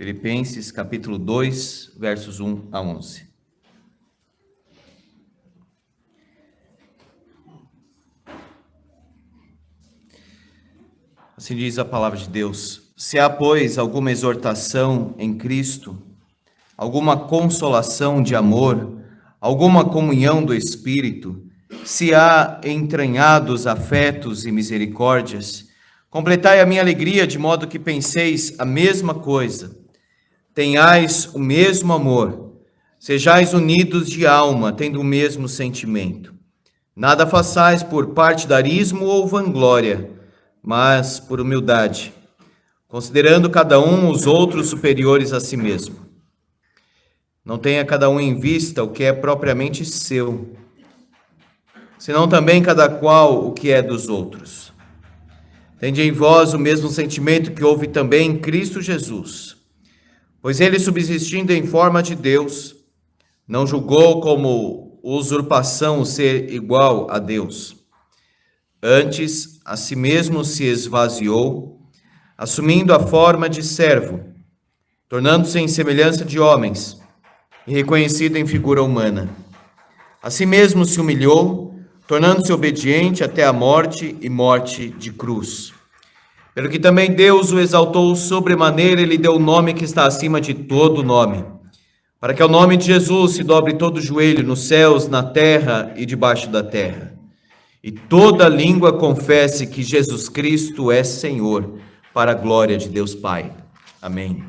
Filipenses capítulo 2, versos 1 a 11. Assim diz a palavra de Deus: se há, pois, alguma exortação em Cristo, alguma consolação de amor, alguma comunhão do Espírito, se há entranhados afetos e misericórdias, completai a minha alegria de modo que penseis a mesma coisa, tenhais o mesmo amor, sejais unidos de alma, tendo o mesmo sentimento. Nada façais por partidarismo ou vanglória, mas por humildade, considerando cada um os outros superiores a si mesmo. Não tenha cada um em vista o que é propriamente seu, senão também cada qual o que é dos outros. Tende em vós o mesmo sentimento que houve também em Cristo Jesus, pois ele, subsistindo em forma de Deus, não julgou como usurpação o ser igual a Deus. Antes, a si mesmo se esvaziou, assumindo a forma de servo, tornando-se em semelhança de homens, e reconhecido em figura humana. A si mesmo se humilhou, tornando-se obediente até a morte e morte de cruz. Pelo que também Deus o exaltou sobremaneira e lhe deu o nome que está acima de todo nome, para que ao nome de Jesus se dobre todo joelho nos céus, na terra e debaixo da terra, e toda língua confesse que Jesus Cristo é Senhor, para a glória de Deus Pai. Amém.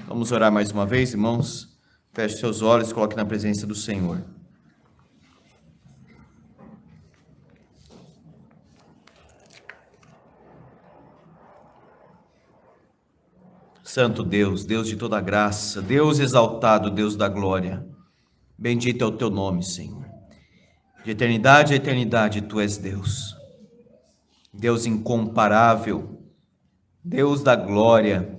Vamos orar mais uma vez, irmãos. Feche seus olhos e coloque na presença do Senhor. Santo Deus, Deus de toda graça, Deus exaltado, Deus da glória, bendito é o teu nome, Senhor. De eternidade a eternidade, tu és Deus. Deus incomparável, Deus da glória,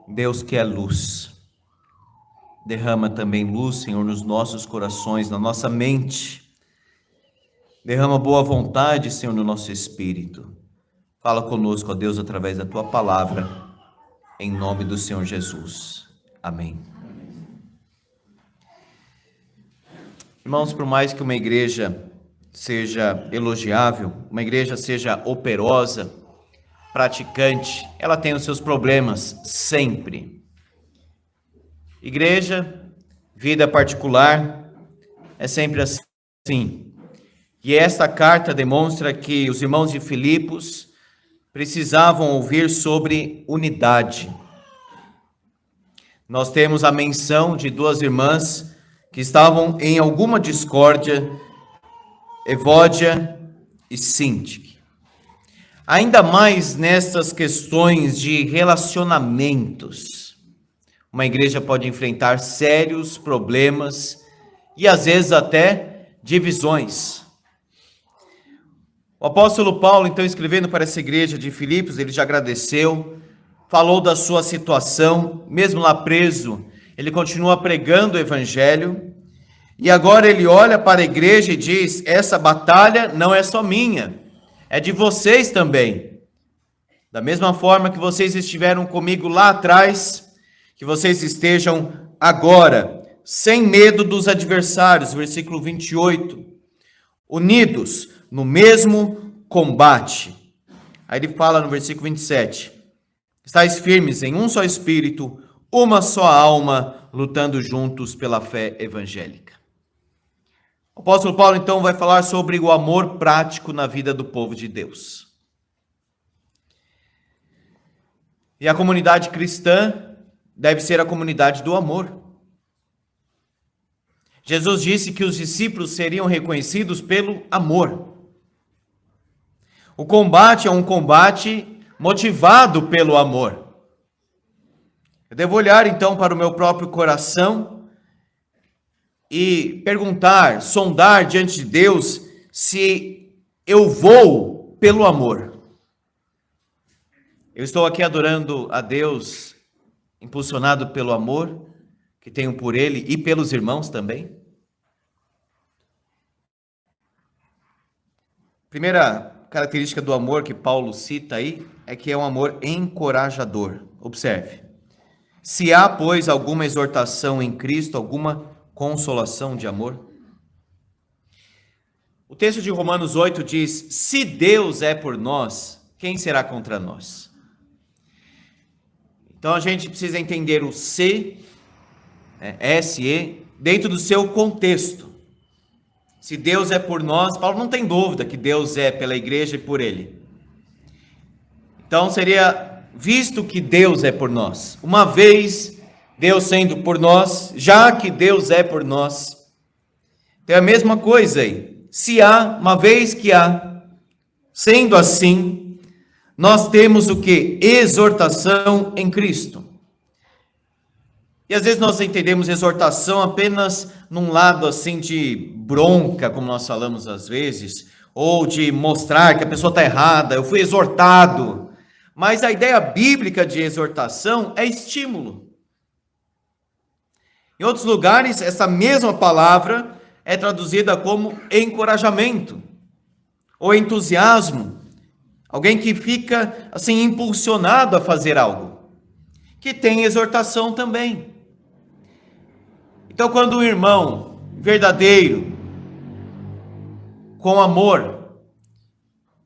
Deus que é luz. Derrama também luz, Senhor, nos nossos corações, na nossa mente. Derrama boa vontade, Senhor, no nosso espírito. Fala conosco, ó Deus, através da tua palavra, em nome do Senhor Jesus. Amém. Irmãos, por mais que uma igreja seja elogiável, uma igreja seja operosa, praticante, ela tem os seus problemas, sempre. Igreja, vida particular, é sempre assim. E esta carta demonstra que os irmãos de Filipos precisavam ouvir sobre unidade. Nós temos a menção de duas irmãs que estavam em alguma discórdia, Evódia e Síntique. Ainda mais nestas questões de relacionamentos. Uma igreja pode enfrentar sérios problemas e às vezes até divisões. O apóstolo Paulo, então, escrevendo para essa igreja de Filipos, ele já agradeceu, falou da sua situação, mesmo lá preso, ele continua pregando o evangelho, e agora ele olha para a igreja e diz: essa batalha não é só minha, é de vocês também. Da mesma forma que vocês estiveram comigo lá atrás, que vocês estejam agora, sem medo dos adversários, versículo 28, unidos no mesmo combate. Aí ele fala no versículo 27, estáis firmes em um só espírito, uma só alma, lutando juntos pela fé evangélica. O apóstolo Paulo então vai falar sobre o amor prático na vida do povo de Deus. E a comunidade cristã deve ser a comunidade do amor. Jesus disse que os discípulos seriam reconhecidos pelo amor. O combate é um combate motivado pelo amor. Eu devo olhar então para o meu próprio coração e perguntar, sondar diante de Deus se eu vou pelo amor. Eu estou aqui adorando a Deus, impulsionado pelo amor que tenho por Ele e pelos irmãos também. Primeira característica do amor que Paulo cita aí é que é um amor encorajador. Observe. Se há, pois, alguma exortação em Cristo, alguma consolação de amor? O texto de Romanos 8 diz: se Deus é por nós, quem será contra nós? Então a gente precisa entender o se, S-E, dentro do seu contexto. Se Deus é por nós, Paulo não tem dúvida que Deus é pela igreja e por ele. Então seria, visto que Deus é por nós, uma vez Deus sendo por nós, já que Deus é por nós, tem a mesma coisa aí. Se há, uma vez que há, sendo assim, nós temos o que? Exortação em Cristo. E às vezes nós entendemos exortação apenas num lado assim de bronca, como nós falamos às vezes, ou de mostrar que a pessoa está errada, eu fui exortado. Mas a ideia bíblica de exortação é estímulo. Em outros lugares, essa mesma palavra é traduzida como encorajamento ou entusiasmo. Alguém que fica assim impulsionado a fazer algo, que tem exortação também. Então, quando o irmão verdadeiro, com amor,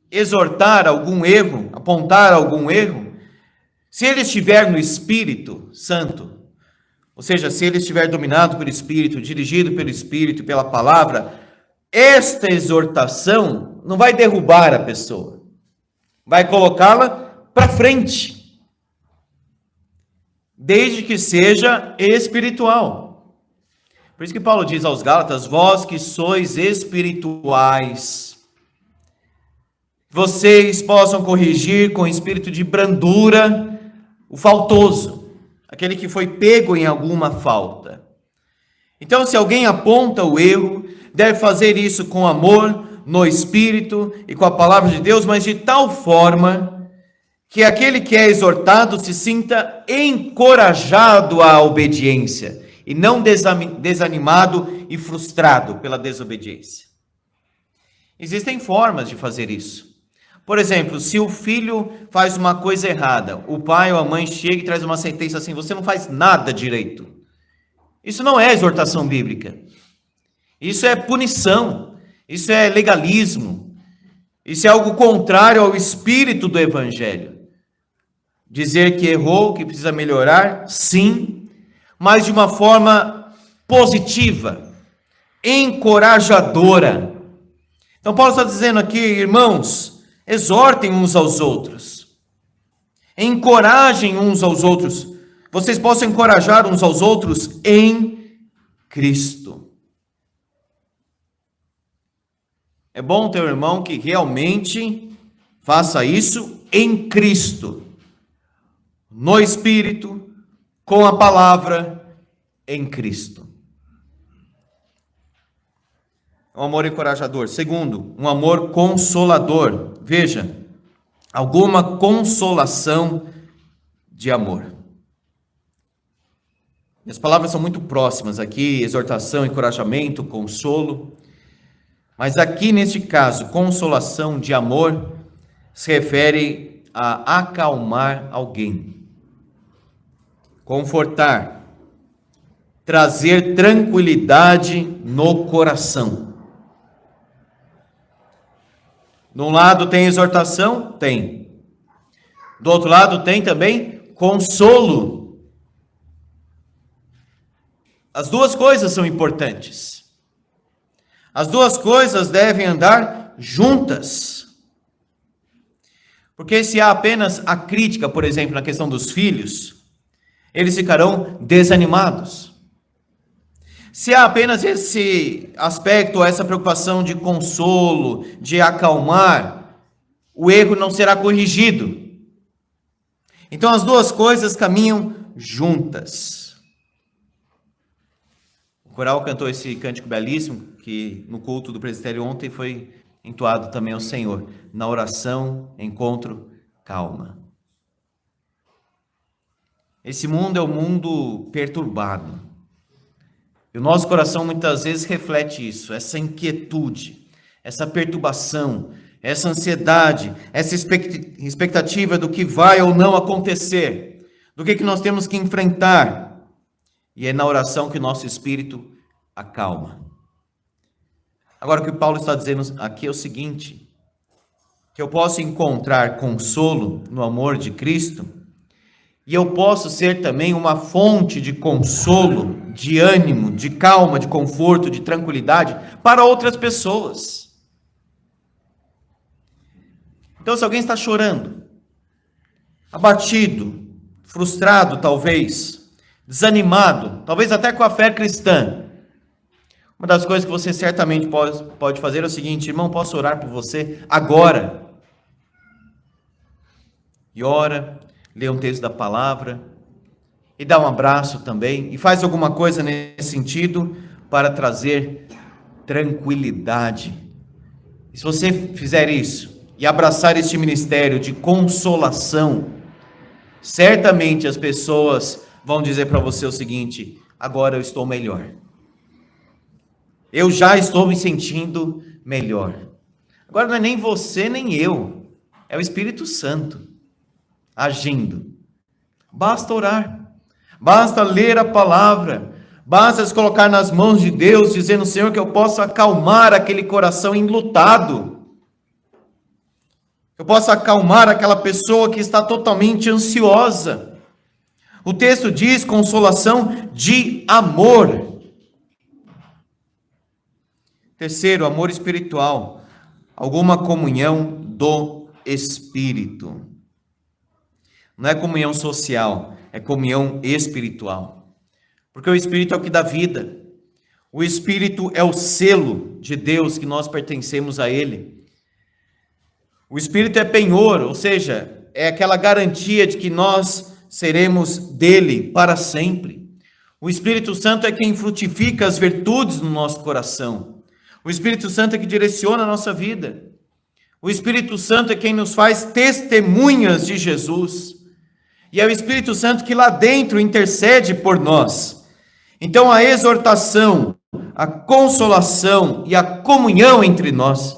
exortar algum erro, apontar algum erro, se ele estiver no Espírito Santo, ou seja, se ele estiver dominado pelo Espírito, dirigido pelo Espírito e pela palavra, esta exortação não vai derrubar a pessoa, vai colocá-la para frente, desde que seja espiritual. Por isso que Paulo diz aos Gálatas: vós que sois espirituais, vocês possam corrigir com espírito de brandura o faltoso, aquele que foi pego em alguma falta. Então, se alguém aponta o erro, deve fazer isso com amor, no Espírito e com a palavra de Deus, mas de tal forma que aquele que é exortado se sinta encorajado à obediência e não desanimado e frustrado pela desobediência. Existem formas de fazer isso. Por exemplo, se o filho faz uma coisa errada, o pai ou a mãe chega e traz uma sentença assim: você não faz nada direito. Isso não é exortação bíblica. Isso é punição. Isso é legalismo. Isso é algo contrário ao espírito do evangelho. Dizer que errou, que precisa melhorar, sim, mas de uma forma positiva, encorajadora. Então Paulo está dizendo aqui: irmãos, exortem uns aos outros, encorajem uns aos outros, vocês possam encorajar uns aos outros em Cristo. É bom ter um irmão que realmente faça isso em Cristo, no Espírito, com a palavra, em Cristo. Um amor encorajador. Segundo, um amor consolador. Veja, alguma consolação de amor. As palavras são muito próximas aqui: exortação, encorajamento, consolo. Mas aqui, neste caso, consolação de amor se refere a acalmar alguém, confortar, trazer tranquilidade no coração. De um lado tem exortação? Tem. Do outro lado tem também consolo. As duas coisas são importantes. As duas coisas devem andar juntas. Porque se há apenas a crítica, por exemplo, na questão dos filhos, eles ficarão desanimados. Se há apenas esse aspecto, essa preocupação de consolo, de acalmar, o erro não será corrigido. Então as duas coisas caminham juntas. O coral cantou esse cântico belíssimo, que no culto do presbitério ontem foi entoado também ao Senhor. Na oração, encontro calma. Esse mundo é um mundo perturbado. E o nosso coração muitas vezes reflete isso, essa inquietude, essa perturbação, essa ansiedade, essa expectativa do que vai ou não acontecer, do que nós temos que enfrentar. E é na oração que o nosso espírito acalma. Agora, o que Paulo está dizendo aqui é o seguinte: que eu posso encontrar consolo no amor de Cristo, e eu posso ser também uma fonte de consolo, de ânimo, de calma, de conforto, de tranquilidade para outras pessoas. Então, se alguém está chorando, abatido, frustrado talvez, desanimado, talvez até com a fé cristã, uma das coisas que você certamente pode fazer é o seguinte: irmão, posso orar por você agora? E ora, lê um texto da palavra, e dá um abraço também, e faz alguma coisa nesse sentido para trazer tranquilidade. E se você fizer isso, e abraçar este ministério de consolação, certamente as pessoas vão dizer para você o seguinte: agora eu estou melhor. Eu já estou me sentindo melhor. Agora não é nem você nem eu, é o Espírito Santo agindo. Basta orar, basta ler a palavra, basta se colocar nas mãos de Deus, dizendo: Senhor, que eu possa acalmar aquele coração enlutado, eu possa acalmar aquela pessoa que está totalmente ansiosa. O texto diz consolação de amor. Terceiro, amor espiritual, alguma comunhão do Espírito. Não é comunhão social, é comunhão espiritual. Porque o Espírito é o que dá vida. O Espírito é o selo de Deus que nós pertencemos a Ele. O Espírito é penhor, ou seja, é aquela garantia de que nós seremos dele para sempre. O Espírito Santo é quem frutifica as virtudes no nosso coração. O Espírito Santo é que direciona a nossa vida. O Espírito Santo é quem nos faz testemunhas de Jesus. E é o Espírito Santo que lá dentro intercede por nós. Então a exortação, a consolação e a comunhão entre nós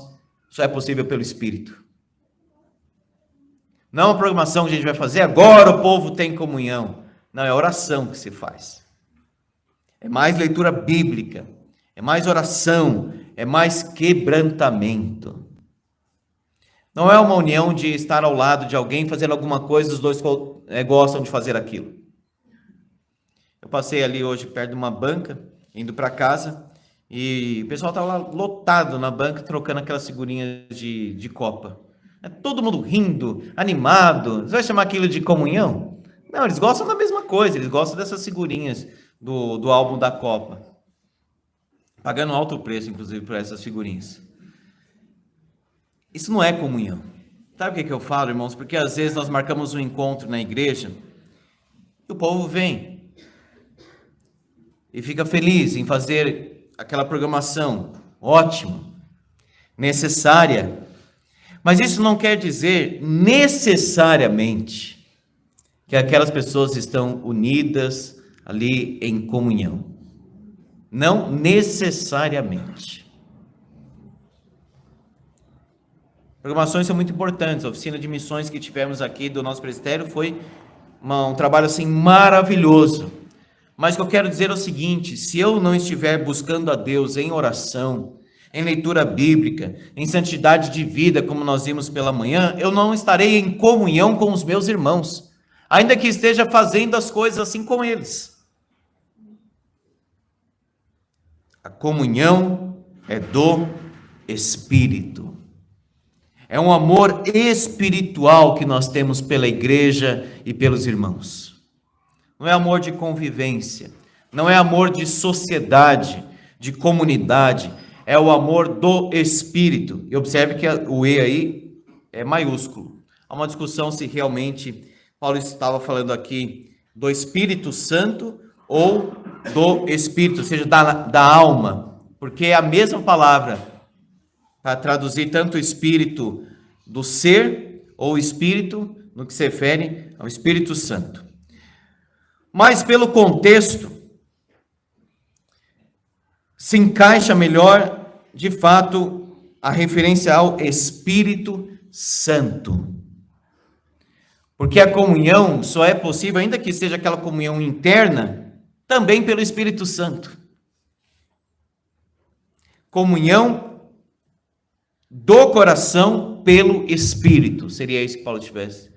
só é possível pelo Espírito. Não é uma programação que a gente vai fazer, agora o povo tem comunhão. Não, é a oração que se faz. É mais leitura bíblica, é mais oração, é mais quebrantamento. Não é uma união de estar ao lado de alguém fazendo alguma coisa, os dois gostam de fazer aquilo. Eu passei ali hoje perto de uma banca, indo para casa, e o pessoal estava lá lotado na banca, trocando aquelas figurinhas de Copa. Todo mundo rindo, animado. Você vai chamar aquilo de comunhão? Não, eles gostam da mesma coisa, eles gostam dessas figurinhas do álbum da Copa. Pagando alto preço, inclusive, por essas figurinhas. Isso não é comunhão. Sabe o que eu falo, irmãos? Porque às vezes nós marcamos um encontro na igreja e o povo vem e fica feliz em fazer aquela programação ótima, necessária. Mas isso não quer dizer necessariamente que aquelas pessoas estão unidas ali em comunhão. Não necessariamente. Programações são muito importantes. A oficina de missões que tivemos aqui do nosso presbitério foi um trabalho assim maravilhoso. Mas o que eu quero dizer é o seguinte: se eu não estiver buscando a Deus em oração, em leitura bíblica, em santidade de vida, como nós vimos pela manhã, eu não estarei em comunhão com os meus irmãos, ainda que esteja fazendo as coisas assim com eles. A comunhão é do Espírito. É um amor espiritual que nós temos pela igreja e pelos irmãos. Não é amor de convivência, não é amor de sociedade, de comunidade, é o amor do Espírito. E observe que o E aí é maiúsculo. Há uma discussão se realmente Paulo estava falando aqui do Espírito Santo ou do Espírito, ou seja, da alma, porque é a mesma palavra para traduzir tanto o Espírito do ser ou o Espírito no que se refere ao Espírito Santo. Mas pelo contexto, se encaixa melhor, de fato, a referência ao Espírito Santo. Porque a comunhão só é possível, ainda que seja aquela comunhão interna, também pelo Espírito Santo. Comunhão do coração pelo Espírito. Seria isso que Paulo tivesse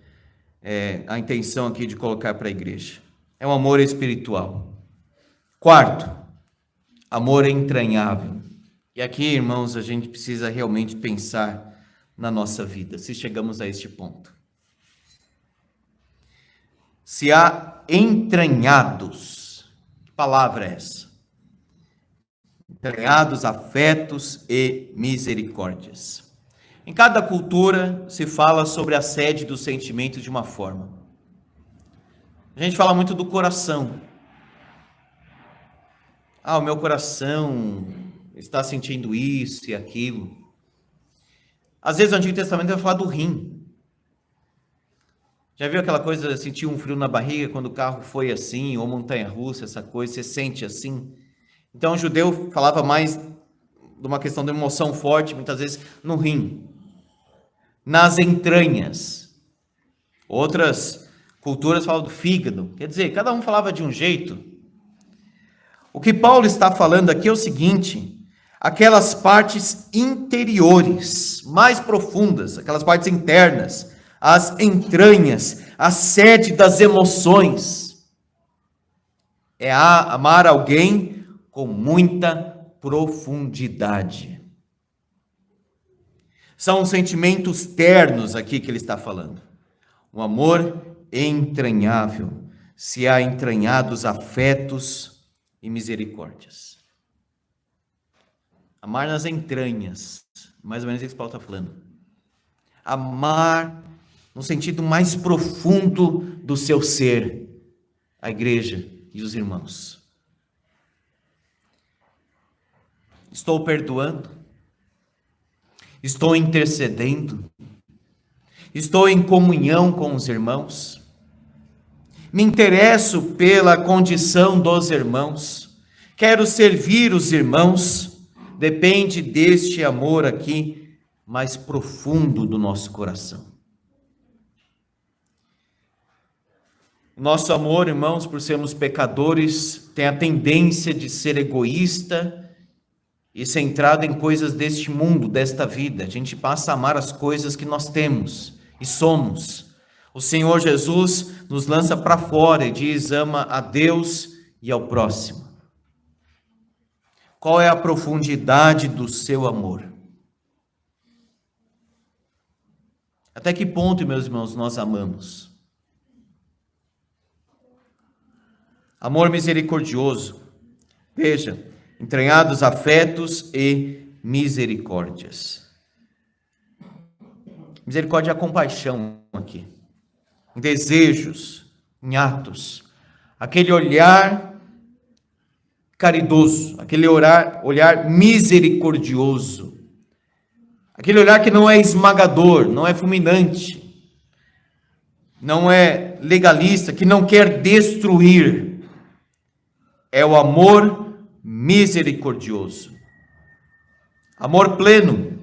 a intenção aqui de colocar para a igreja. É um amor espiritual. Quarto, amor entranhável. E aqui, irmãos, a gente precisa realmente pensar na nossa vida, se chegamos a este ponto. Se há entranhados, que palavra é essa? Entranhados afetos e misericórdias. Em cada cultura se fala sobre a sede do sentimento de uma forma. A gente fala muito do coração. O meu coração está sentindo isso e aquilo. Às vezes o Antigo Testamento vai falar do rim. Já viu aquela coisa de sentir um frio na barriga quando o carro foi assim, ou montanha-russa, essa coisa, você sente assim? Então o judeu falava mais de uma questão de emoção forte, muitas vezes no rim, nas entranhas. Outras culturas falam do fígado. Quer dizer, cada um falava de um jeito. O que Paulo está falando aqui é o seguinte: aquelas partes interiores, mais profundas, aquelas partes internas, as entranhas, a sede das emoções, é amar alguém com muita profundidade. São sentimentos ternos aqui que ele está falando. Um amor entranhável, se há entranhados afetos e misericórdias. Amar nas entranhas, mais ou menos isso que Paulo está falando. Amar no sentido mais profundo do seu ser, a igreja e os irmãos. Estou perdoando, estou intercedendo, estou em comunhão com os irmãos, me interesso pela condição dos irmãos, quero servir os irmãos. Depende deste amor aqui mais profundo do nosso coração. Nosso amor, irmãos, por sermos pecadores, tem a tendência de ser egoísta e centrado em coisas deste mundo, desta vida. A gente passa a amar as coisas que nós temos e somos. O Senhor Jesus nos lança para fora e diz: ama a Deus e ao próximo. Qual é a profundidade do seu amor? Até que ponto, meus irmãos, nós amamos? Amor misericordioso. Veja, entranhados afetos e misericórdias. Misericórdia é a compaixão aqui. Em desejos, em atos. Aquele olhar caridoso, aquele olhar misericordioso. Aquele olhar que não é esmagador, não é fulminante, não é legalista, que não quer destruir. É o amor misericordioso. Amor pleno.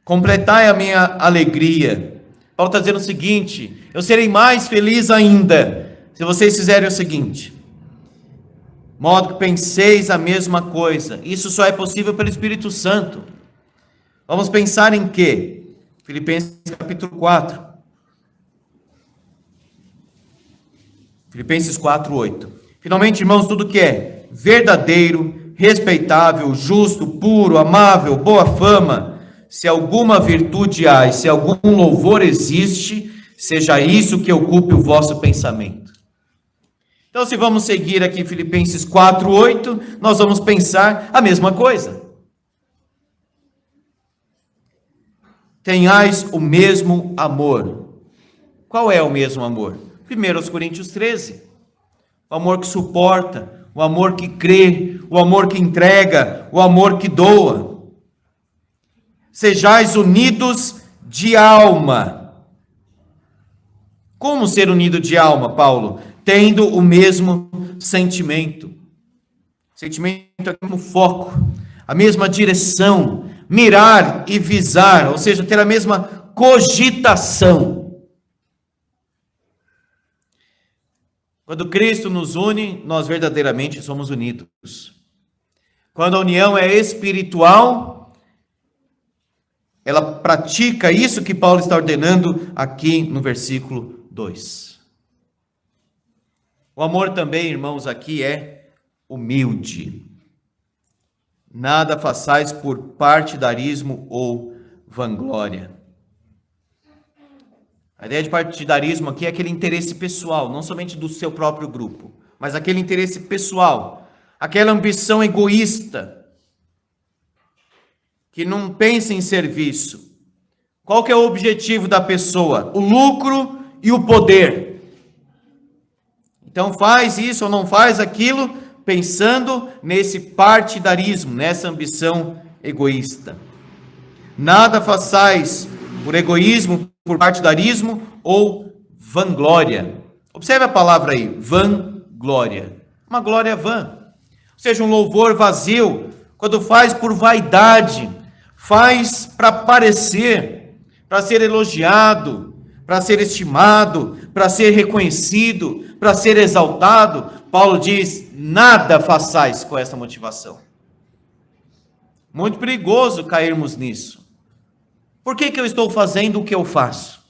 Completai a minha alegria. Paulo está dizendo o seguinte: eu serei mais feliz ainda se vocês fizerem o seguinte: modo que penseis a mesma coisa. Isso só é possível pelo Espírito Santo. Vamos pensar em quê? Filipenses capítulo 4. Filipenses 4, 8. Finalmente, irmãos, tudo que é verdadeiro, respeitável, justo, puro, amável, boa fama, se alguma virtude há e se algum louvor existe, seja isso que ocupe o vosso pensamento. Então, se vamos seguir aqui Filipenses 4, 8, nós vamos pensar a mesma coisa. Tenhais o mesmo amor. Qual é o mesmo amor? 1 Coríntios 13. O amor que suporta, o amor que crê, o amor que entrega, o amor que doa. Sejais unidos de alma. Como ser unido de alma, Paulo? Tendo o mesmo sentimento. Sentimento é como foco, a mesma direção, mirar e visar, ou seja, ter a mesma cogitação. Quando Cristo nos une, nós verdadeiramente somos unidos. Quando a união é espiritual, ela pratica isso que Paulo está ordenando aqui no versículo 2. O amor também, irmãos, aqui é humilde. Nada façais por partidarismo ou vanglória. A ideia de partidarismo aqui é aquele interesse pessoal, não somente do seu próprio grupo, mas aquele interesse pessoal, aquela ambição egoísta, que não pensa em serviço. Qual que é o objetivo da pessoa? O lucro e o poder. Então faz isso ou não faz aquilo, pensando nesse partidarismo, nessa ambição egoísta. Nada façais por egoísmo, por partidarismo ou vanglória. Observe a palavra aí, vanglória. Uma glória vã. Ou seja, um louvor vazio, quando faz por vaidade, faz para parecer, para ser elogiado, para ser estimado, para ser reconhecido, para ser exaltado. Paulo diz, nada façais com essa motivação. Muito perigoso cairmos nisso. Por que eu estou fazendo o que eu faço?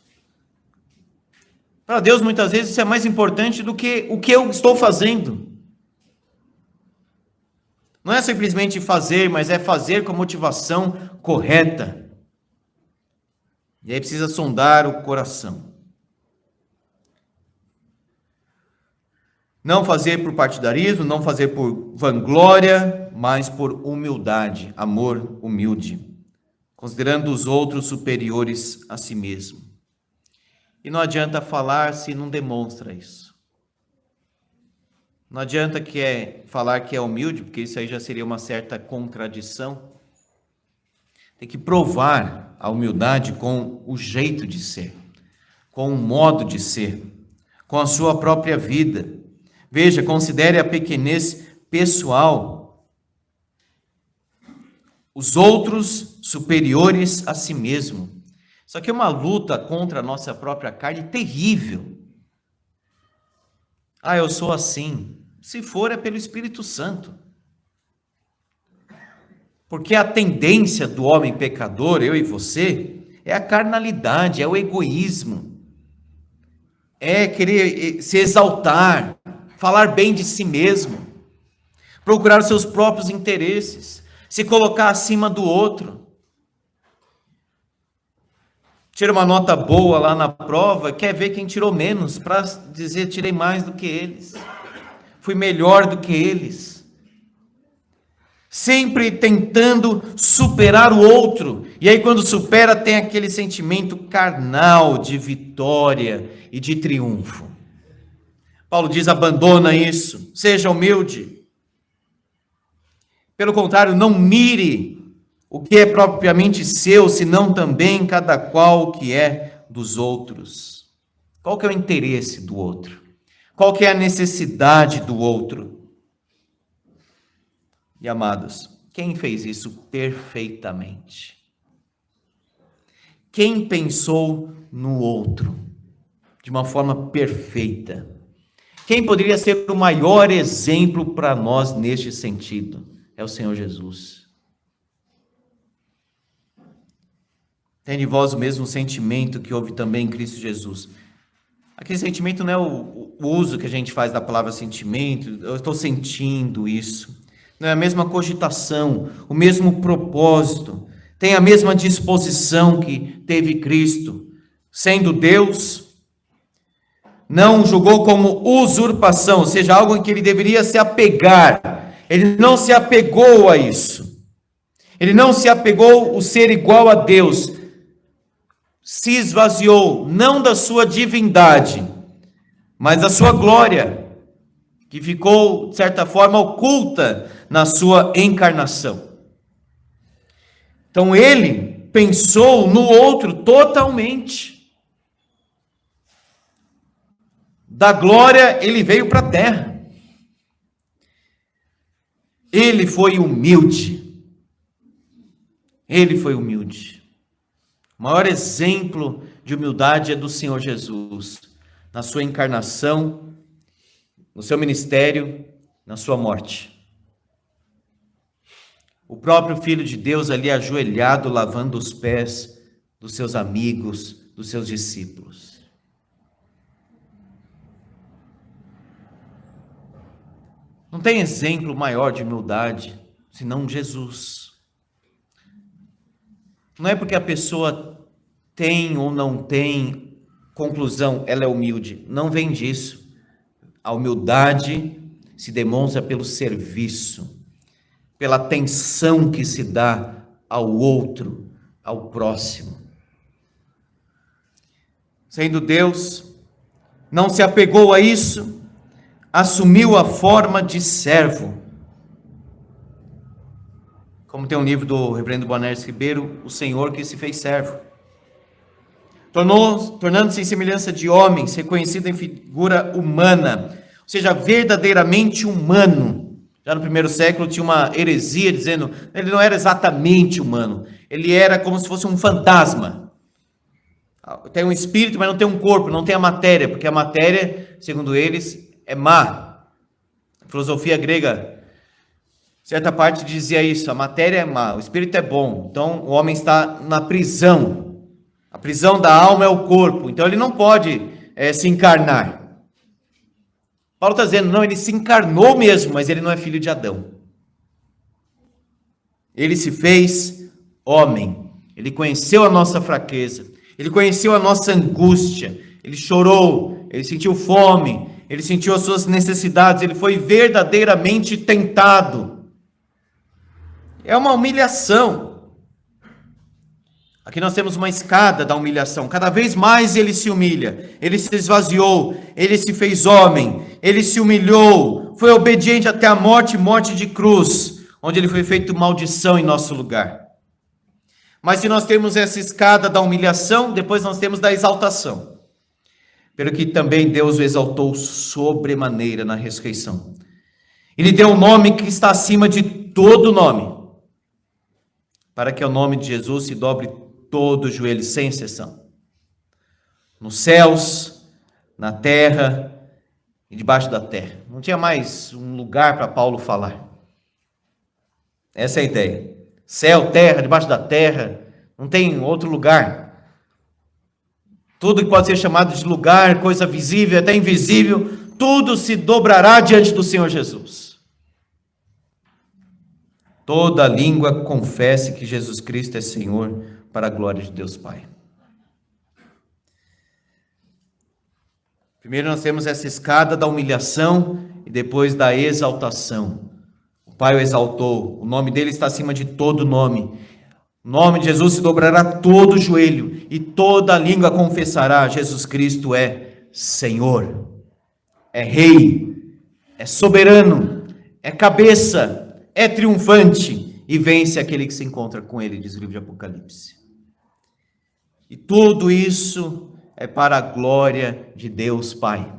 Para Deus, muitas vezes, isso é mais importante do que o que eu estou fazendo. Não é simplesmente fazer, mas é fazer com a motivação correta. E aí precisa sondar o coração. Não fazer por partidarismo, não fazer por vanglória, mas por humildade, amor humilde, considerando os outros superiores a si mesmo. E não adianta falar se não demonstra isso. Não adianta falar que é humilde, porque isso aí já seria uma certa contradição. Tem que provar a humildade com o jeito de ser, com o modo de ser, com a sua própria vida. Veja, considere a pequenez pessoal. Os outros superiores a si mesmo. Isso aqui é uma luta contra a nossa própria carne terrível. Eu sou assim. Se for, é pelo Espírito Santo. Porque a tendência do homem pecador, eu e você, é a carnalidade, é o egoísmo. É querer se exaltar, falar bem de si mesmo, procurar os seus próprios interesses, se colocar acima do outro. Tira uma nota boa lá na prova, quer ver quem tirou menos, para dizer, tirei mais do que eles, fui melhor do que eles. Sempre tentando superar o outro, e aí quando supera tem aquele sentimento carnal de vitória e de triunfo. Paulo diz, abandona isso, seja humilde. Pelo contrário, não mire o que é propriamente seu, senão também cada qual o que é dos outros. Qual que é o interesse do outro? Qual que é a necessidade do outro? E amados, quem fez isso perfeitamente? Quem pensou no outro de uma forma perfeita? Quem poderia ser o maior exemplo para nós neste sentido? É o Senhor Jesus. Tem de vós o mesmo sentimento que houve também em Cristo Jesus. Aquele sentimento não é o uso que a gente faz da palavra sentimento, eu estou sentindo isso. Não é a mesma cogitação, o mesmo propósito, tem a mesma disposição que teve Cristo. Sendo Deus, não julgou como usurpação, ou seja, algo em que ele deveria se apegar. Ele não se apegou a isso. Ele não se apegou o ser igual a Deus. Se esvaziou, não da sua divindade, mas da sua glória, que ficou, de certa forma, oculta na sua encarnação. Então ele pensou no outro totalmente. Da glória ele veio para a terra. Ele foi humilde. Ele foi humilde. O maior exemplo de humildade é do Senhor Jesus, na sua encarnação no seu ministério, na sua morte. O próprio Filho de Deus ali ajoelhado, lavando os pés dos seus amigos, dos seus discípulos. Não tem exemplo maior de humildade senão Jesus. Não é porque a pessoa tem ou não tem conclusão, ela é humilde. Não vem disso. A humildade se demonstra pelo serviço, pela atenção que se dá ao outro, ao próximo. Sendo Deus, não se apegou a isso, assumiu a forma de servo. Como tem um livro do reverendo Boanerges Ribeiro, o Senhor que se fez servo. Tornando-se em semelhança de homens, reconhecido em figura humana, ou seja, verdadeiramente humano. Já no primeiro século tinha uma heresia dizendo que ele não era exatamente humano, ele era como se fosse um fantasma. Tem um espírito, mas não tem um corpo, não tem a matéria, porque a matéria, segundo eles, é má. A filosofia grega, certa parte dizia isso, a matéria é má, o espírito é bom. Então o homem está na prisão. A prisão da alma é o corpo, então ele não pode se encarnar. Paulo está dizendo, não, ele se encarnou mesmo, mas ele não é filho de Adão. Ele se fez homem, ele conheceu a nossa fraqueza, ele conheceu a nossa angústia, ele chorou, ele sentiu fome, ele sentiu as suas necessidades, ele foi verdadeiramente tentado. É uma humilhação. Aqui nós temos uma escada da humilhação. Cada vez mais ele se humilha. Ele se esvaziou. Ele se fez homem. Ele se humilhou. Foi obediente até a morte, morte de cruz, onde ele foi feito maldição em nosso lugar. Mas se nós temos essa escada da humilhação, depois nós temos da exaltação. Pelo que também Deus o exaltou sobremaneira na ressurreição. Ele deu um nome que está acima de todo nome, para que ao nome de Jesus se dobre todo o joelho, sem exceção. Nos céus, na terra e debaixo da terra. Não tinha mais um lugar para Paulo falar. Essa é a ideia. Céu, terra, debaixo da terra, não tem outro lugar. Tudo que pode ser chamado de lugar, coisa visível, até invisível, tudo se dobrará diante do Senhor Jesus. Toda língua confesse que Jesus Cristo é Senhor, para a glória de Deus Pai. Primeiro nós temos essa escada da humilhação e depois da exaltação. O Pai o exaltou, o nome dele está acima de todo nome. O nome de Jesus se dobrará todo o joelho e toda língua confessará: Jesus Cristo é Senhor, é Rei, é soberano, é cabeça, é triunfante e vence aquele que se encontra com ele, diz o livro de Apocalipse. E tudo isso é para a glória de Deus Pai.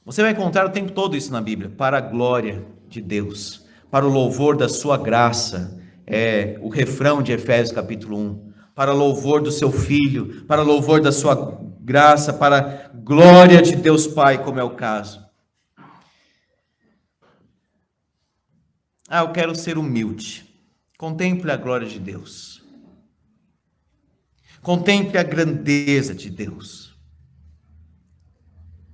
Você vai encontrar o tempo todo isso na Bíblia, para a glória de Deus, para o louvor da sua graça, é o refrão de Efésios capítulo 1, para o louvor do seu Filho, para o louvor da sua graça, para a glória de Deus Pai, como é o caso. Eu quero ser humilde. Contemple a glória de Deus. Contemple a grandeza de Deus.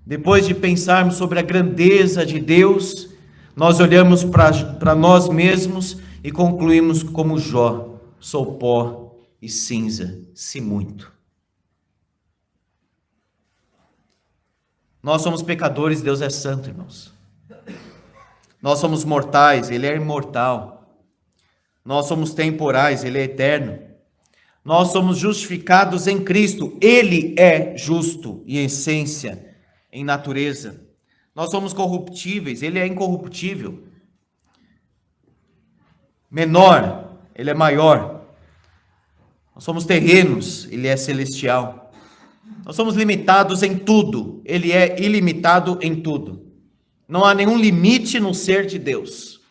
Depois de pensarmos sobre a grandeza de Deus, nós olhamos para nós mesmos e concluímos como Jó: sou pó e cinza, se muito. Nós somos pecadores, Deus é santo, irmãos. Nós somos mortais, Ele é imortal. Nós somos temporais, Ele é eterno. Nós somos justificados em Cristo, Ele é justo em essência, em natureza. Nós somos corruptíveis, Ele é incorruptível. Menor, Ele é maior. Nós somos terrenos, Ele é celestial. Nós somos limitados em tudo, Ele é ilimitado em tudo. Não há nenhum limite no ser de Deus.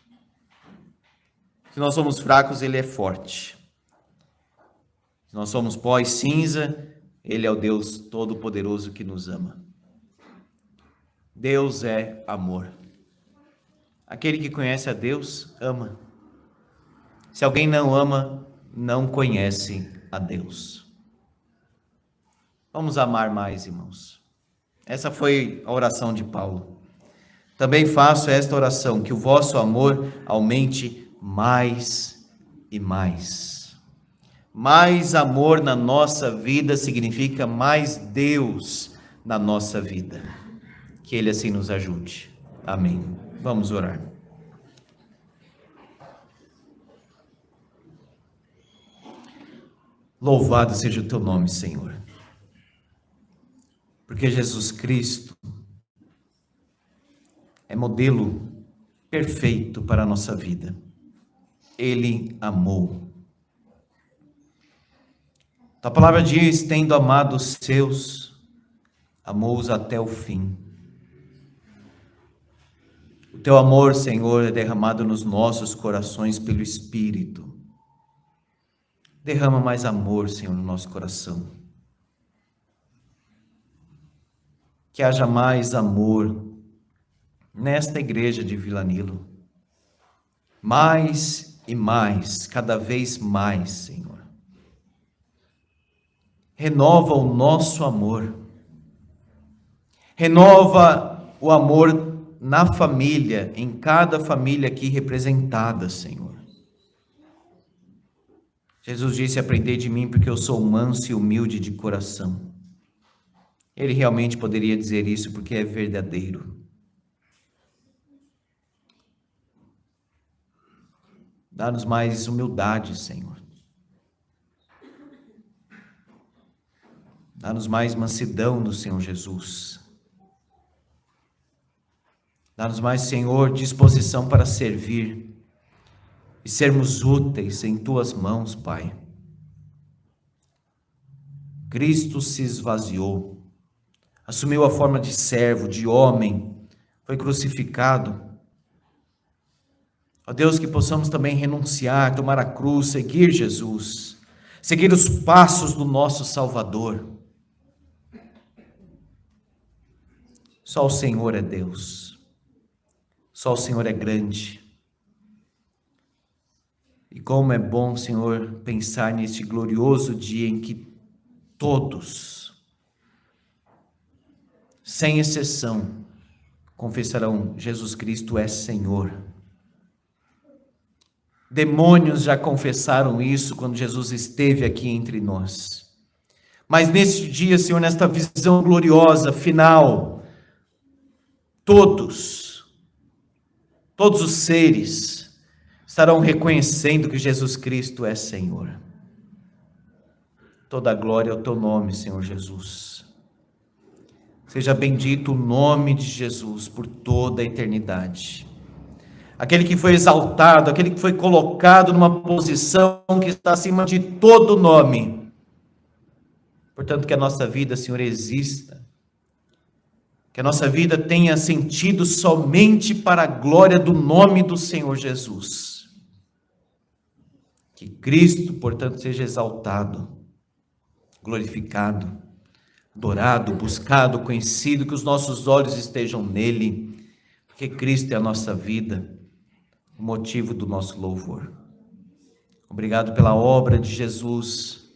Se nós somos fracos, Ele é forte. Se nós somos pó e cinza, Ele é o Deus Todo-Poderoso que nos ama. Deus é amor. Aquele que conhece a Deus, ama. Se alguém não ama, não conhece a Deus. Vamos amar mais, irmãos. Essa foi a oração de Paulo. Também faço esta oração, que o vosso amor aumente mais e mais. Mais amor na nossa vida significa mais Deus na nossa vida. Que Ele assim nos ajude. Amém. Vamos orar. Louvado seja o teu nome, Senhor. Porque Jesus Cristo é modelo perfeito para a nossa vida. Ele amou. A palavra diz, tendo amado os seus, amou-os até o fim. O teu amor, Senhor, é derramado nos nossos corações pelo Espírito. Derrama mais amor, Senhor, no nosso coração. Que haja mais amor nesta igreja de Vila Nilo. Mais e mais, cada vez mais, Senhor. Renova o nosso amor. Renova o amor na família, em cada família aqui representada, Senhor. Jesus disse, aprendei de mim porque eu sou manso e humilde de coração. Ele realmente poderia dizer isso porque é verdadeiro. Dá-nos mais humildade, Senhor. Dá-nos mais mansidão do Senhor Jesus. Dá-nos mais, Senhor, disposição para servir e sermos úteis em Tuas mãos, Pai. Cristo se esvaziou, assumiu a forma de servo, de homem, foi crucificado. Ó Deus, que possamos também renunciar, tomar a cruz, seguir Jesus, seguir os passos do nosso Salvador. Só o Senhor é Deus, só o Senhor é grande. E como é bom, Senhor, pensar neste glorioso dia em que todos, sem exceção, confessarão: Jesus Cristo é Senhor. Demônios já confessaram isso quando Jesus esteve aqui entre nós. Mas neste dia, Senhor, nesta visão gloriosa, final, todos os seres estarão reconhecendo que Jesus Cristo é Senhor. Toda a glória ao teu nome, Senhor Jesus. Seja bendito o nome de Jesus por toda a eternidade. Aquele que foi exaltado, aquele que foi colocado numa posição que está acima de todo nome. Portanto, que a nossa vida, Senhor, exista. Que a nossa vida tenha sentido somente para a glória do nome do Senhor Jesus. Que Cristo, portanto, seja exaltado, glorificado, adorado, buscado, conhecido, que os nossos olhos estejam nele, porque Cristo é a nossa vida, o motivo do nosso louvor. Obrigado pela obra de Jesus,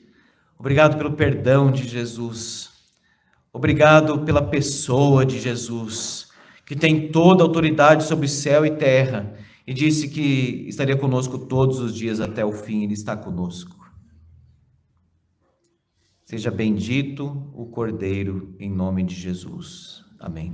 obrigado pelo perdão de Jesus, obrigado pela pessoa de Jesus, que tem toda a autoridade sobre céu e terra, e disse que estaria conosco todos os dias até o fim. Ele está conosco. Seja bendito o Cordeiro, em nome de Jesus. Amém.